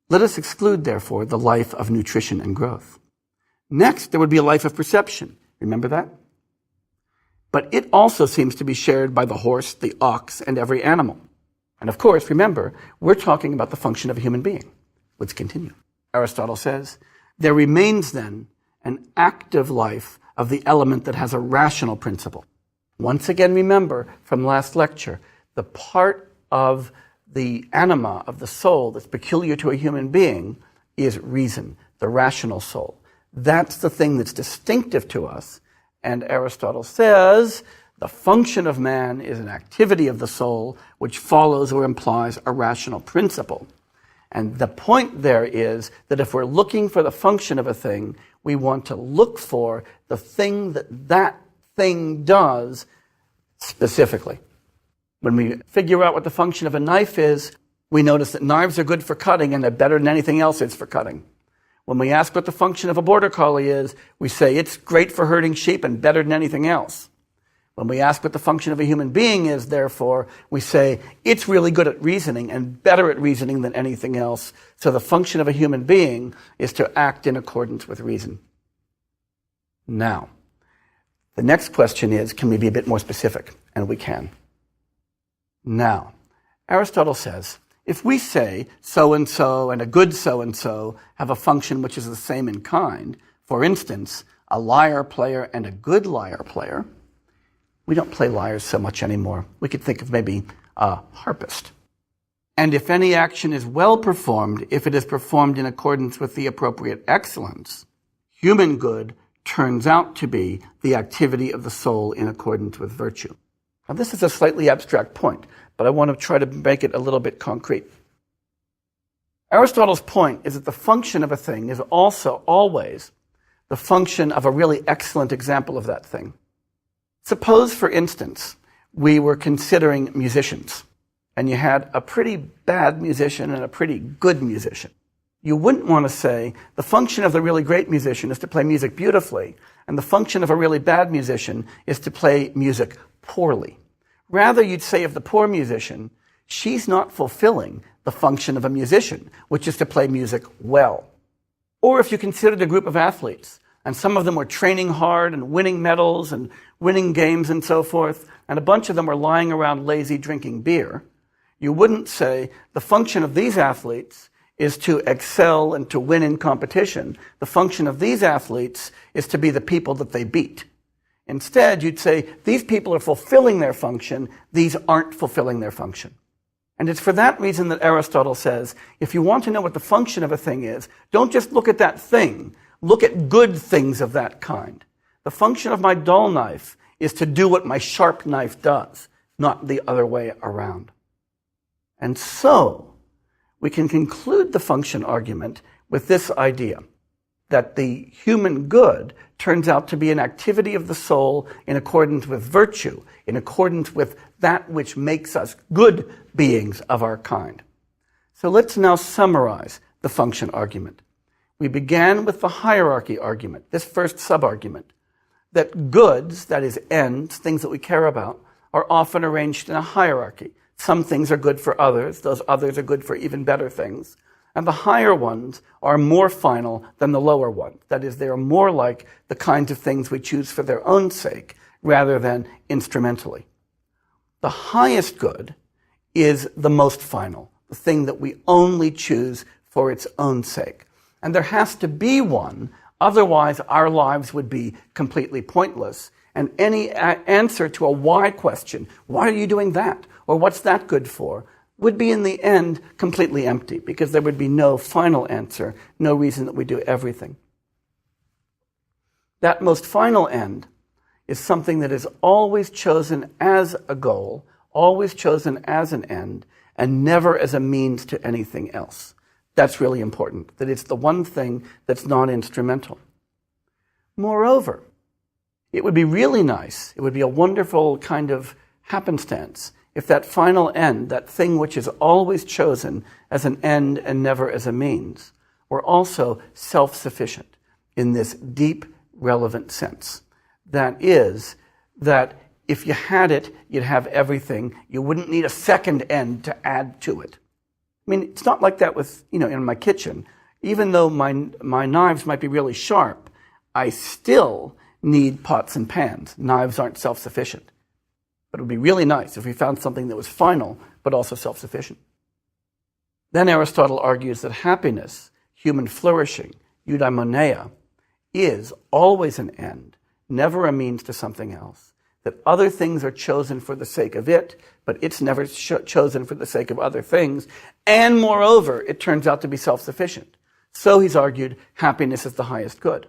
Let us exclude, therefore, the life of nutrition and growth. Next, there would be a life of perception. Remember that? But it also seems to be shared by the horse, the ox, and every animal. And of course, remember, we're talking about the function of a human being. Let's continue. Aristotle says, there remains then an active life of the element that has a rational principle. Once again, remember from last lecture, the part of the anima, of the soul, that's peculiar to a human being is reason, the rational soul. That's the thing that's distinctive to us. And Aristotle says the function of man is an activity of the soul which follows or implies a rational principle. And the point there is that if we're looking for the function of a thing, we want to look for the thing that that thing does specifically. When we figure out what the function of a knife is, we notice that knives are good for cutting and they're better than anything else is for cutting. When we ask what the function of a border collie is, we say it's great for herding sheep and better than anything else. When we ask what the function of a human being is, therefore, we say it's really good at reasoning and better at reasoning than anything else. So the function of a human being is to act in accordance with reason. Now, the next question is, can we be a bit more specific? And we can. Now, Aristotle says, if we say so-and-so and a good so-and-so have a function which is the same in kind, for instance, a lyre player and a good lyre player, we don't play lyres so much anymore. We could think of maybe a harpist. And if any action is well performed, if it is performed in accordance with the appropriate excellence, human good turns out to be the activity of the soul in accordance with virtue. Now, this is a slightly abstract point, but I want to try to make it a little bit concrete. Aristotle's point is that the function of a thing is also always the function of a really excellent example of that thing. Suppose, for instance, we were considering musicians, and you had a pretty bad musician and a pretty good musician. You wouldn't want to say the function of the really great musician is to play music beautifully, and the function of a really bad musician is to play music poorly. Rather, you'd say of the poor musician, she's not fulfilling the function of a musician, which is to play music well. Or if you considered a group of athletes, and some of them were training hard and winning medals and winning games and so forth, and a bunch of them were lying around lazy drinking beer, you wouldn't say the function of these athletes is to excel and to win in competition. The function of these athletes is to be the people that they beat. Instead, you'd say, these people are fulfilling their function, these aren't fulfilling their function. And it's for that reason that Aristotle says, if you want to know what the function of a thing is, don't just look at that thing, look at good things of that kind. The function of my dull knife is to do what my sharp knife does, not the other way around. And so, we can conclude the function argument with this idea, that the human good turns out to be an activity of the soul in accordance with virtue, in accordance with that which makes us good beings of our kind. So let's now summarize the function argument. We began with the hierarchy argument, this first sub-argument, that goods, that is ends, things that we care about, are often arranged in a hierarchy. Some things are good for others, those others are good for even better things. And the higher ones are more final than the lower ones. That is, they are more like the kinds of things we choose for their own sake rather than instrumentally. The highest good is the most final, the thing that we only choose for its own sake. And there has to be one, otherwise our lives would be completely pointless. And any answer to a why question, why are you doing that? Or what's that good for? Would be in the end completely empty, because there would be no final answer, no reason that we do everything. That most final end is something that is always chosen as a goal, always chosen as an end, and never as a means to anything else. That's really important, that it's the one thing that's non-instrumental. Moreover, it would be really nice, it would be a wonderful kind of happenstance if that final end, that thing which is always chosen as an end and never as a means, were also self-sufficient in this deep, relevant sense. That is, that if you had it, you'd have everything. You wouldn't need a second end to add to it. I mean, it's not like that with, in my kitchen. Even though my knives might be really sharp, I still need pots and pans. Knives aren't self-sufficient. But it would be really nice if we found something that was final, but also self-sufficient. Then Aristotle argues that happiness, human flourishing, eudaimonia, is always an end, never a means to something else. That other things are chosen for the sake of it, but it's never chosen for the sake of other things. And moreover, it turns out to be self-sufficient. So he's argued happiness is the highest good.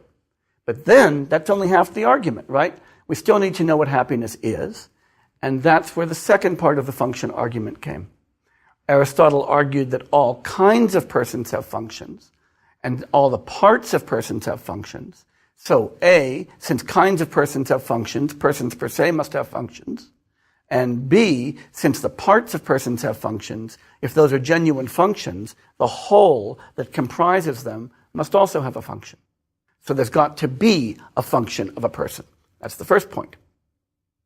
But then, that's only half the argument, right? We still need to know what happiness is. And that's where the second part of the function argument came. Aristotle argued that all kinds of persons have functions, and all the parts of persons have functions. So A, since kinds of persons have functions, persons per se must have functions. And B, since the parts of persons have functions, if those are genuine functions, the whole that comprises them must also have a function. So there's got to be a function of a person. That's the first point.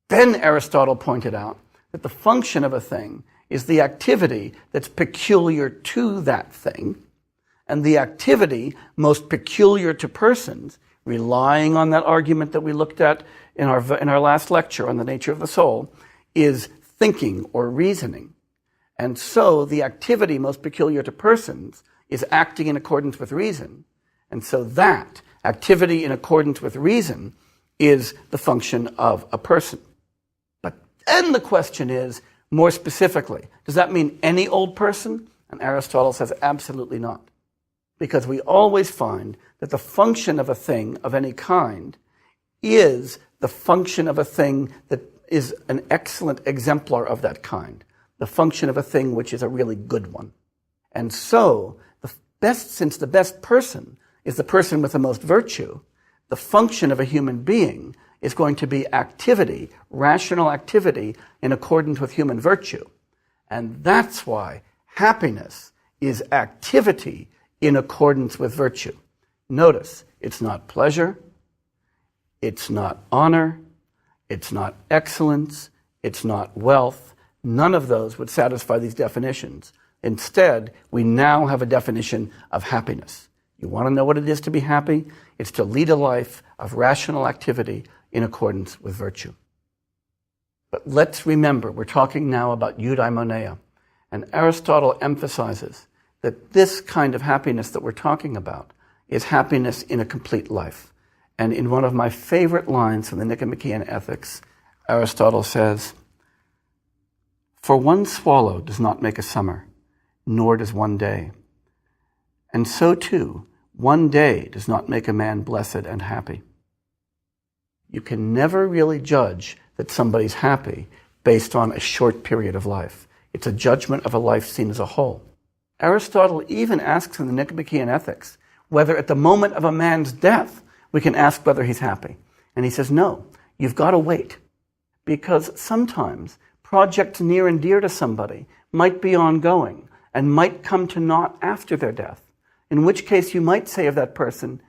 Then Aristotle pointed out that the function of a thing is the activity that's peculiar to that thing, and the activity most peculiar to persons, relying on that argument that we looked at in our last lecture on the nature of the soul, is thinking or reasoning. And so the activity most peculiar to persons is acting in accordance with reason. And so that activity in accordance with reason is the function of a person. But then the question is, more specifically, does that mean any old person? And Aristotle says absolutely not. Because we always find that the function of a thing of any kind is the function of a thing that is an excellent exemplar of that kind. The function of a thing which is a really good one. And so, since the best person is the person with the most virtue, the function of a human being is going to be activity, rational activity in accordance with human virtue. And that's why happiness is activity in accordance with virtue. Notice, it's not pleasure, it's not honor, it's not excellence, it's not wealth. None of those would satisfy these definitions. Instead, we now have a definition of happiness. You want to know what it is to be happy? It's to lead a life of rational activity in accordance with virtue. But let's remember, we're talking now about eudaimonia. And Aristotle emphasizes that this kind of happiness that we're talking about is happiness in a complete life. And in one of my favorite lines from the Nicomachean Ethics, Aristotle says, "For one swallow does not make a summer, nor does one day. And so too, one day does not make a man blessed and happy." You can never really judge that somebody's happy based on a short period of life. It's a judgment of a life seen as a whole. Aristotle even asks in the Nicomachean Ethics whether at the moment of a man's death we can ask whether he's happy. And he says, no, you've got to wait. Because sometimes projects near and dear to somebody might be ongoing and might come to naught after their death. In which case you might say of that person,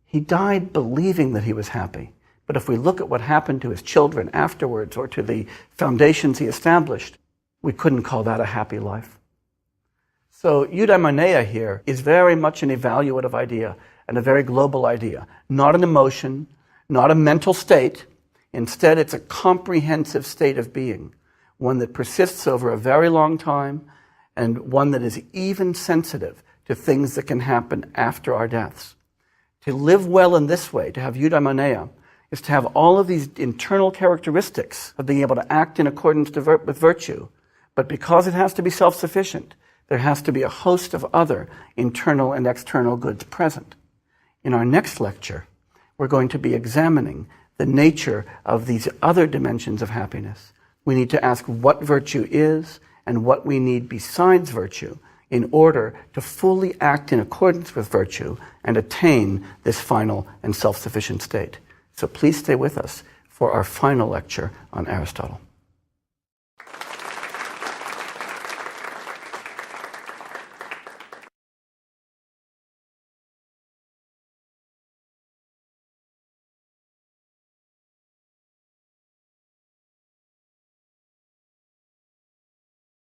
he died believing that he was happy. But if we look at what happened to his children afterwards or to the foundations he established, we couldn't call that a happy life. So eudaimonia here is very much an evaluative idea and a very global idea. Not an emotion, not a mental state. Instead, it's a comprehensive state of being, one that persists over a very long time and one that is even sensitive to things that can happen after our deaths. To live well in this way, to have eudaimonia, is to have all of these internal characteristics of being able to act in accordance with virtue. But because it has to be self-sufficient, there has to be a host of other internal and external goods present. In our next lecture, we're going to be examining the nature of these other dimensions of happiness. We need to ask what virtue is and what we need besides virtue in order to fully act in accordance with virtue and attain this final and self-sufficient state. So please stay with us for our final lecture on Aristotle.